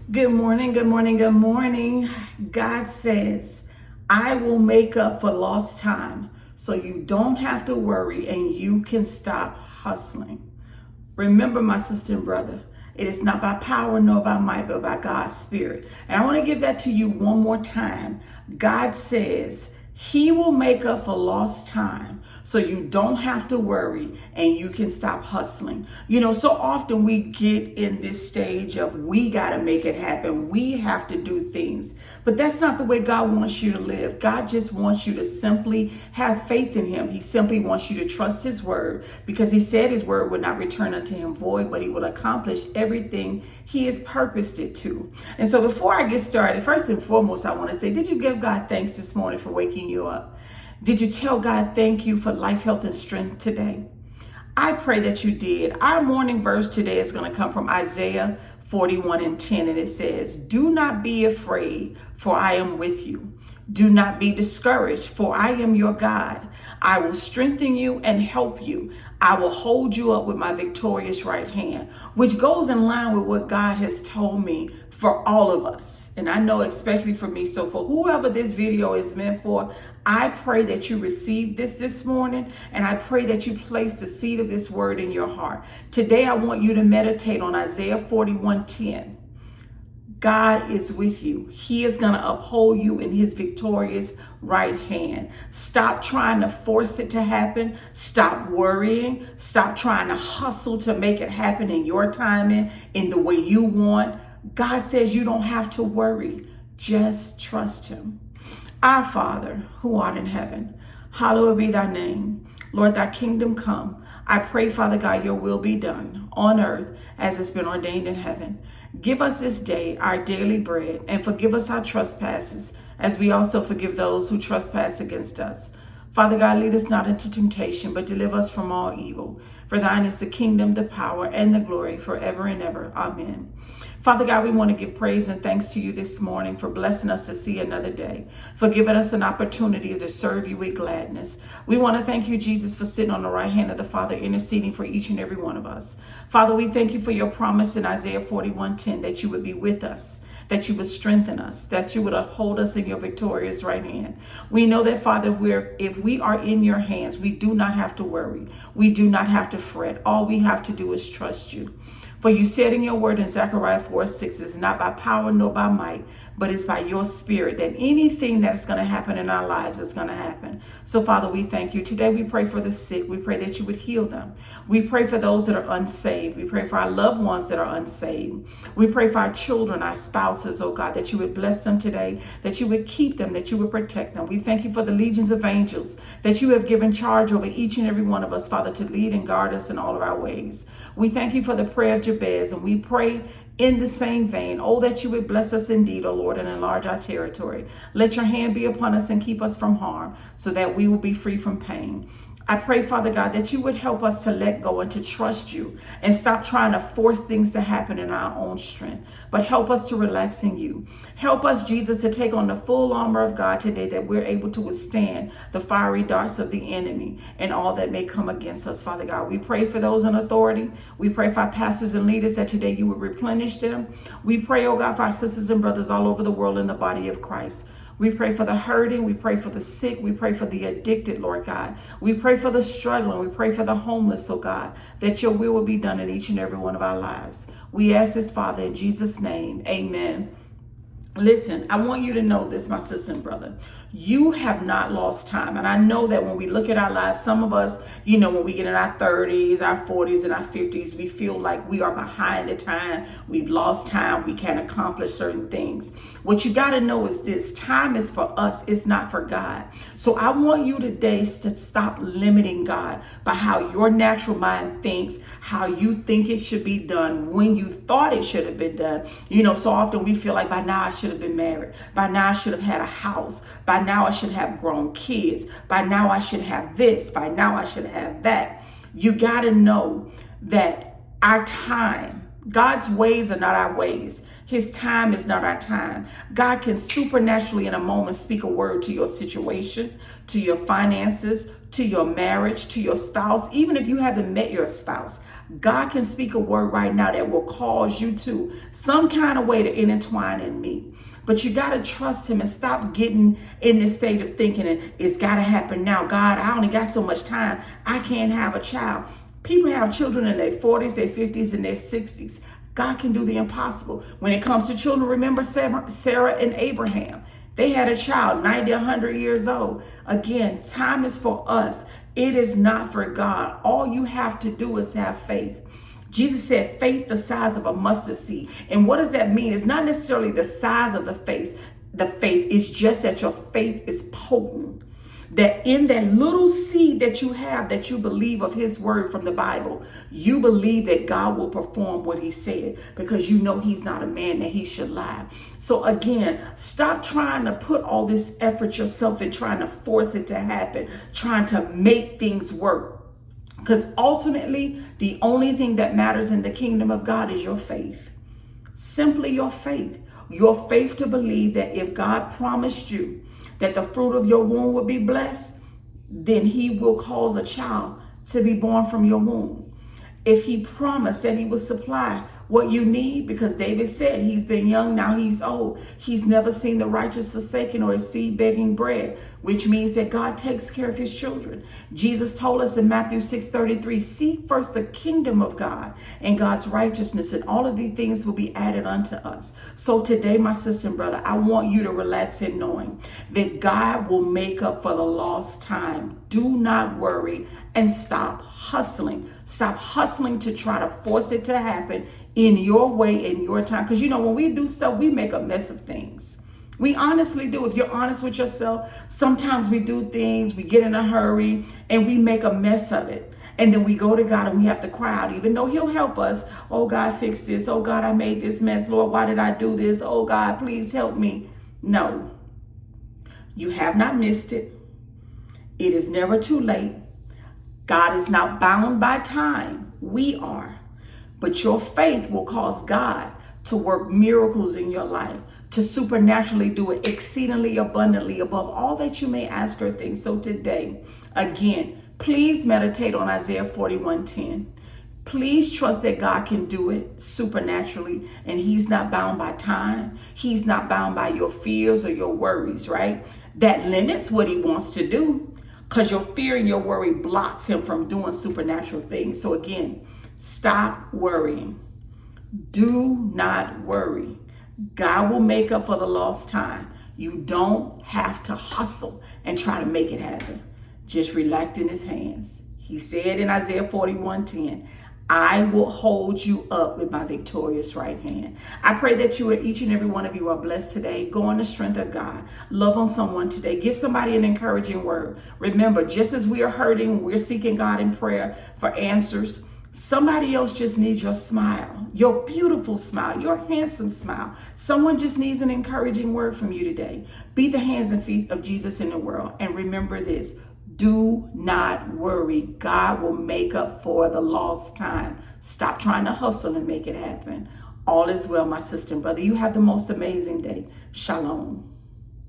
Good morning, good morning, good morning. God says, I will make up for lost time so you don't have to worry and you can stop hustling. Remember, my sister and brother, it is not by power nor by might, but by God's Spirit. And I want to give that to you one more time. God says, He will make up for lost time so you don't have to worry and you can stop hustling. So often we get in this stage of we got to make it happen. We have to do things. But that's not the way God wants you to live. God just wants you to simply have faith in Him. He simply wants you to trust His word because He said His word would not return unto Him void, but He will accomplish everything He has purposed it to. And so before I get started, first and foremost, I want to say, did you give God thanks this morning for waking you up? Did you tell God thank you for life, health, and strength today? I pray that you did. Our morning verse today is going to come from Isaiah 41:10, and it says, Do not be afraid, for I am with you. Do not be discouraged, for I am your God. I will strengthen you and help you. I will hold you up with my victorious right hand, which goes in line with what God has told me for all of us. And I know especially for me. So for whoever this video is meant for, I pray that you receive this morning, and I pray that you place the seed of this word in your heart. Today, I want you to meditate on Isaiah 41:10. God is with you. He is going to uphold you in His victorious right hand. Stop trying to force it to happen. Stop worrying. Stop trying to hustle to make it happen in your timing, in the way you want. God says you don't have to worry. Just trust Him. Our Father, who art in heaven, hallowed be thy name. Lord, thy kingdom come. I pray, Father God, your will be done on earth as it's been ordained in heaven. Give us this day our daily bread, and forgive us our trespasses, as we also forgive those who trespass against us. Father God, lead us not into temptation, but deliver us from all evil. For thine is the kingdom, the power, and the glory forever and ever. Amen. Father God, we want to give praise and thanks to you this morning for blessing us to see another day, for giving us an opportunity to serve you with gladness. We want to thank you, Jesus, for sitting on the right hand of the Father, interceding for each and every one of us. Father, we thank you for your promise in Isaiah 41:10 that you would be with us, that you would strengthen us, that you would uphold us in your victorious right hand. We know that, Father, if we are in your hands, we do not have to worry. We do not have to fret. All we have to do is trust you. For you said in your word in Zechariah 4:6, it's not by power nor by might, but it's by your spirit that anything that's going to happen in our lives is going to happen. So, Father, we thank you. Today we pray for the sick. We pray that you would heal them. We pray for those that are unsaved. We pray for our loved ones that are unsaved. We pray for our children, our spouses, oh God, that you would bless them today, that you would keep them, that you would protect them. We thank you for the legions of angels that you have given charge over each and every one of us, Father, to lead and guard us in all of our ways. We thank you for the prayer of Jabez, and we pray in the same vein, oh, that you would bless us indeed, oh Lord, and enlarge our territory. Let your hand be upon us and keep us from harm, so that we will be free from pain. I pray, Father God, that you would help us to let go and to trust you and stop trying to force things to happen in our own strength, but help us to relax in you. Help us, Jesus, to take on the full armor of God today, that we're able to withstand the fiery darts of the enemy and all that may come against us, Father God. We pray for those in authority. We pray for our pastors and leaders that today you would replenish them. We pray, oh God, for our sisters and brothers all over the world in the body of Christ. We pray for the hurting. We pray for the sick. We pray for the addicted, Lord God. We pray for the struggling. We pray for the homeless, oh God, that your will be done in each and every one of our lives. We ask this, Father, in Jesus' name. Amen. Listen, I want you to know this, my sister and brother. You have not lost time. And I know that when we look at our lives, some of us, when we get in our 30s, our 40s, and our 50s, we feel like we are behind the time. We've lost time. We can't accomplish certain things. What you got to know is this: time is for us. It's not for God. So I want you today to stop limiting God by how your natural mind thinks, how you think it should be done, when you thought it should have been done. So often we feel like by now I should have been married. By now I should have had a house. By now I should have grown kids. By now I should have this. By now I should have that. You got to know that our time, God's ways are not our ways. His time is not our time. God can supernaturally in a moment speak a word to your situation, to your finances, to your marriage, to your spouse, even if you haven't met your spouse. God can speak a word right now that will cause you to some kind of way to intertwine in me. But you got to trust him and stop getting in this state of thinking it's got to happen now. God, I only got so much time. I can't have a child. People have children in their 40s, their 50s, and their 60s. God can do the impossible. When it comes to children, remember Sarah and Abraham. They had a child, 90, 100 years old. Again, time is for us. It is not for God. All you have to do is have faith. Jesus said faith the size of a mustard seed. And what does that mean? It's not necessarily the size of the faith. The faith is just that your faith is potent. That in that little seed that you have, that you believe of his word from the Bible, you believe that God will perform what he said, because you know he's not a man that he should lie. So again, stop trying to put all this effort yourself and trying to force it to happen, trying to make things work. Because ultimately, the only thing that matters in the kingdom of God is your faith. Simply your faith. Your faith to believe that if God promised you that the fruit of your womb would be blessed, then he will cause a child to be born from your womb. If he promised that he would supply what you need, because David said he's been young, now he's old. He's never seen the righteous forsaken or his seed begging bread, which means that God takes care of his children. Jesus told us in Matthew 6:33, seek first the kingdom of God and God's righteousness, and all of these things will be added unto us. So today, my sister and brother, I want you to relax in knowing that God will make up for the lost time. Do not worry and stop hustling. Stop hustling to try to force it to happen in your way, in your time. Because when we do stuff, we make a mess of things. We honestly do. If you're honest with yourself, sometimes we do things, we get in a hurry, and we make a mess of it. And then we go to God and we have to cry out, even though he'll help us. Oh, God, fix this. Oh, God, I made this mess. Lord, why did I do this? Oh, God, please help me. No, you have not missed it. It is never too late. God is not bound by time. We are. But your faith will cause God to work miracles in your life, to supernaturally do it exceedingly abundantly above all that you may ask or think. So today, again, please meditate on Isaiah 41:10. Please trust that God can do it supernaturally, and he's not bound by time. He's not bound by your fears or your worries, right? That limits what he wants to do, because your fear and your worry blocks him from doing supernatural things. So again, stop worrying. Do not worry. God will make up for the lost time. You don't have to hustle and try to make it happen. Just relax in his hands. He said in Isaiah 41:10, I will hold you up with my victorious right hand. I pray that each and every one of you are blessed today. Go in the strength of God. Love on someone today. Give somebody an encouraging word. Remember, just as we are hurting, we're seeking God in prayer for answers. Somebody else just needs your smile, your beautiful smile, your handsome smile. Someone just needs an encouraging word from you today. Be the hands and feet of Jesus in the world. And remember this. Do not worry. God will make up for the lost time. Stop trying to hustle and make it happen. All is well, my sister and brother. You have the most amazing day. Shalom.